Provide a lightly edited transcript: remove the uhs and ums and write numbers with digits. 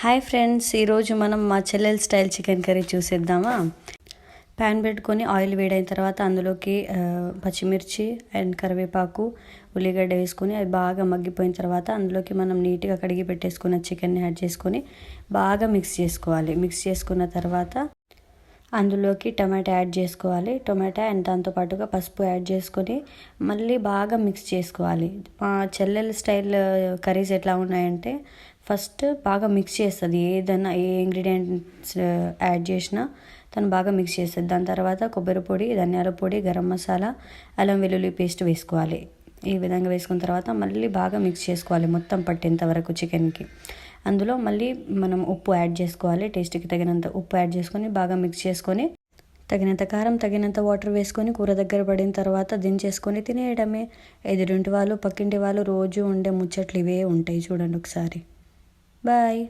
Hi friends, ఈరోజు మనం మా చెల్లెల స్టైల్ చికెన్ కర్రీ చూసేద్దామా. ప్యాన్ పెట్టుకొని ఆయిల్ వేడైన తర్వాత అందులోకి పచ్చిమిర్చి అండ్ కరివేపాకు, ఉల్లిగడ్డ వేసుకొని అది బాగా మగ్గిపోయిన తర్వాత అందులోకి మనం నీట్గా కడిగి పెట్టేసుకున్న చికెన్ని యాడ్ చేసుకొని బాగా మిక్స్ చేసుకోవాలి. మిక్స్ చేసుకున్న తర్వాత అందులోకి టమాటా యాడ్ చేసుకోవాలి. టమాటా అండ్ దాంతోపాటుగా పసుపు యాడ్ చేసుకొని మళ్ళీ బాగా మిక్స్ చేసుకోవాలి. మా చెల్లెల స్టైల్ కర్రీస్ ఎట్లా ఉన్నాయంటే ఫస్ట్ బాగా మిక్స్ చేస్తుంది. ఏదైనా ఏ ఇంగ్రీడియంట్స్ యాడ్ చేసినా తను బాగా మిక్స్ చేస్తుంది. దాని తర్వాత కొబ్బరి పొడి, ధనియాల పొడి, గరం మసాలా, అల్లం వెల్లుల్లి పేస్ట్ వేసుకోవాలి. ఈ విధంగా వేసుకున్న తర్వాత మళ్ళీ బాగా మిక్స్ చేసుకోవాలి మొత్తం పట్టేంత వరకు చికెన్కి. అందులో మళ్ళీ మనం ఉప్పు యాడ్ చేసుకోవాలి. టేస్ట్కి తగినంత ఉప్పు యాడ్ చేసుకొని బాగా మిక్స్ చేసుకొని తగినంత కారం, తగినంత వాటర్ వేసుకొని కూర దగ్గర పడిన తర్వాత దించేసుకొని తినేయడమే. ఎదురింటి వాళ్ళు, పక్కింటి వాళ్ళు రోజు ఉండే ముచ్చట్లు ఇవే ఉంటాయి. చూడండి ఒకసారి. బాయ్.